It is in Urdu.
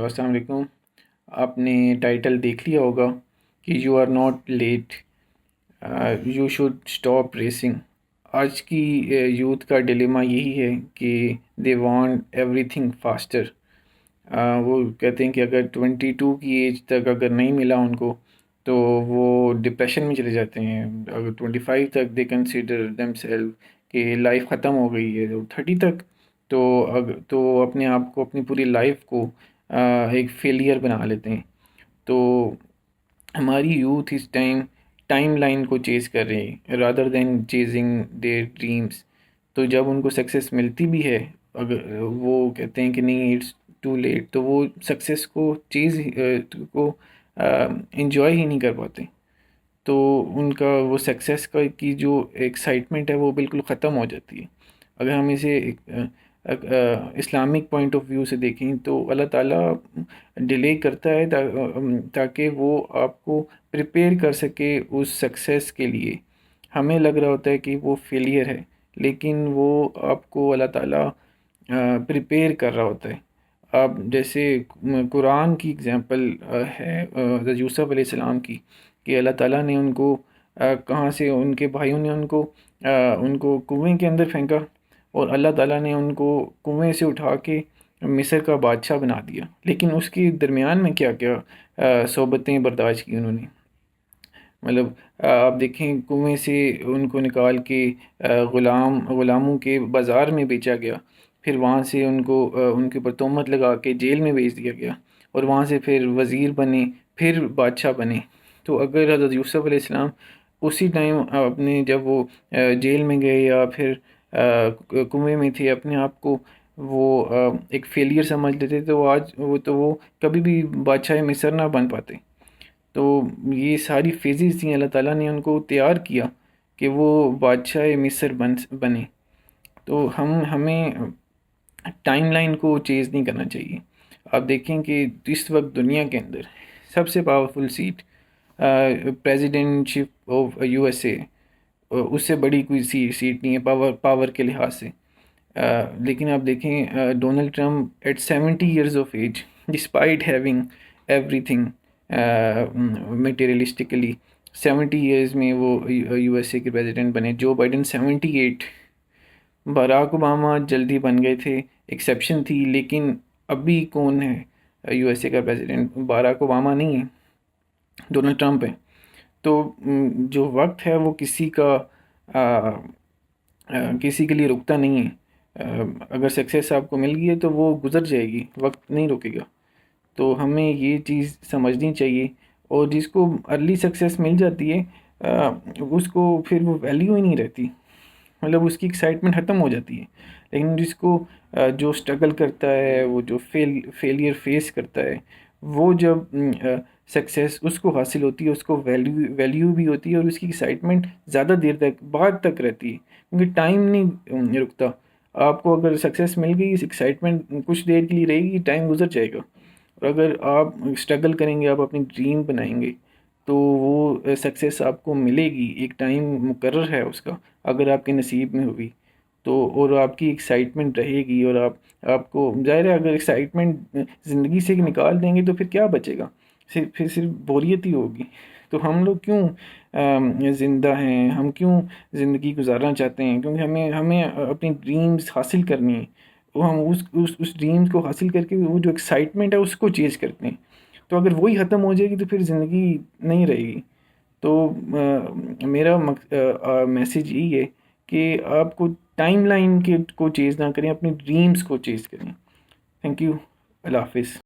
السلام علیکم۔ آپ نے ٹائٹل دیکھ لیا ہوگا کہ you are not late, you should stop racing. آج کی یوتھ کا ڈیلیما یہی ہے کہ they want everything faster. وہ کہتے ہیں کہ اگر 22 کی ایج تک اگر نہیں ملا ان کو تو وہ ڈپریشن میں چلے جاتے ہیں۔ اگر 25 تک دے کنسیڈر دیم سیلف کہ لائف ختم ہو گئی ہے، 30 تک تو اپنے آپ کو، اپنی پوری لائف کو ایک فیلئر بنا لیتے ہیں۔ تو ہماری یوتھ اس ٹائم لائن کو چیز کر رہے ہیں rather than chasing their dreams. تو جب ان کو سکسیس ملتی بھی ہے، اگر وہ کہتے ہیں کہ نہیں اٹس ٹو لیٹ، تو وہ سکسیس کو کو انجوائے ہی نہیں کر پاتے۔ تو ان کا وہ سکسیس کی جو ایکسائٹمنٹ ہے وہ بالکل ختم ہو جاتی ہے۔ اگر ہم اسے اسلامک پوائنٹ آف ویو سے دیکھیں تو اللہ تعالیٰ ڈیلے کرتا ہے تاکہ وہ آپ کو پریپیئر کر سکے اس سکسیس کے لیے۔ ہمیں لگ رہا ہوتا ہے کہ وہ فیلئر ہے، لیکن وہ آپ کو اللہ تعالیٰ پریپیئر کر رہا ہوتا ہے۔ آپ جیسے قرآن کی اگزامپل ہے حضرت یوسف علیہ السلام کی، کہ اللہ تعالیٰ نے ان کو کہاں سے، ان کے بھائیوں نے ان کو کنویں کے اندر پھینکا، اور اللہ تعالیٰ نے ان کو کنویں سے اٹھا کے مصر کا بادشاہ بنا دیا۔ لیکن اس کے درمیان میں کیا کیا صحبتیں برداشت کی انہوں نے۔ مطلب آپ دیکھیں، کنویں سے ان کو نکال کے غلاموں کے بازار میں بیچا گیا، پھر وہاں سے ان کے اوپر تہمت لگا کے جیل میں بھیج دیا گیا، اور وہاں سے پھر وزیر بنے، پھر بادشاہ بنے۔ تو اگر حضرت یوسف علیہ السلام اسی ٹائم اپنے، جب وہ جیل میں گئے یا پھر کنویں میں تھے، اپنے آپ کو وہ ایک فیلئر سمجھ لیتے تو وہ کبھی بھی بادشاہ مصر نہ بن پاتے۔ تو یہ ساری فیزز تھیں، اللہ تعالیٰ نے ان کو تیار کیا کہ وہ بادشاہ مصر بنے۔ تو ہمیں ٹائم لائن کو چیز نہیں کرنا چاہیے۔ آپ دیکھیں کہ اس وقت دنیا کے اندر سب سے powerful seat presidentship of USA، اس سے بڑی کوئی سیٹ نہیں ہے پاور کے لحاظ سے۔ لیکن آپ دیکھیں Donald Trump at 70 years of age, despite having everything materialistically, 70 years میں وہ USA کے پریزیڈنٹ بنے۔ Joe Biden 78۔ باراک اوباما جلدی بن گئے تھے، ایکسیپشن تھی، لیکن ابھی کون ہے USA کا پریزیڈنٹ؟ باراک اوباما نہیں ہے، ڈونلڈ ٹرمپ ہے۔ تو جو وقت ہے وہ کسی کے لیے رکتا نہیں ہے۔ اگر سکسیس آپ کو مل گئی ہے تو وہ گزر جائے گی، وقت نہیں رکے گا۔ تو ہمیں یہ چیز سمجھنی چاہیے، اور جس کو ارلی سکسیس مل جاتی ہے اس کو پھر وہ ویلیو ہی نہیں رہتی، مطلب اس کی ایکسائٹمنٹ ختم ہو جاتی ہے۔ لیکن جس کو جو اسٹرگل کرتا ہے، وہ جو فیلئر فیس کرتا ہے، وہ جب سکسیس اس کو حاصل ہوتی ہے، اس کو ویلیو بھی ہوتی ہے، اور اس کی ایکسائٹمنٹ زیادہ دیر تک، بعد تک رہتی ہے، کیونکہ ٹائم نہیں رکتا۔ آپ کو اگر سکسیس مل گئی، ایکسائٹمنٹ کچھ دیر کے لیے رہے گی، ٹائم گزر جائے گا۔ اور اگر آپ اسٹرگل کریں گے، آپ اپنی ڈریم بنائیں گے، تو وہ سکسیس آپ کو ملے گی، ایک ٹائم مقرر ہے اس کا، اگر آپ کے نصیب میں ہوگی تو، اور آپ کی ایکسائٹمنٹ رہے گی۔ اور آپ کو ظاہر ہے اگر ایکسائٹمنٹ زندگی سے نکال دیں گے تو پھر کیا بچے گا؟ پھر صرف بوریت ہی ہوگی۔ تو ہم لوگ کیوں زندہ ہیں، ہم کیوں زندگی گزارنا چاہتے ہیں؟ کیونکہ ہمیں اپنی ڈریمز حاصل کرنی ہے۔ وہ ہم اس ڈریمز کو حاصل کر کے وہ جو ایکسائٹمنٹ ہے اس کو چیز کرتے ہیں۔ تو اگر وہی ختم ہو جائے گی تو پھر زندگی نہیں رہے گی۔ تو میرا میسیج یہی ہے کہ آپ کو ٹائم لائن کو چیز نہ کریں، اپنی ڈریمز کو چیز کریں۔ تھینک یو، اللہ حافظ۔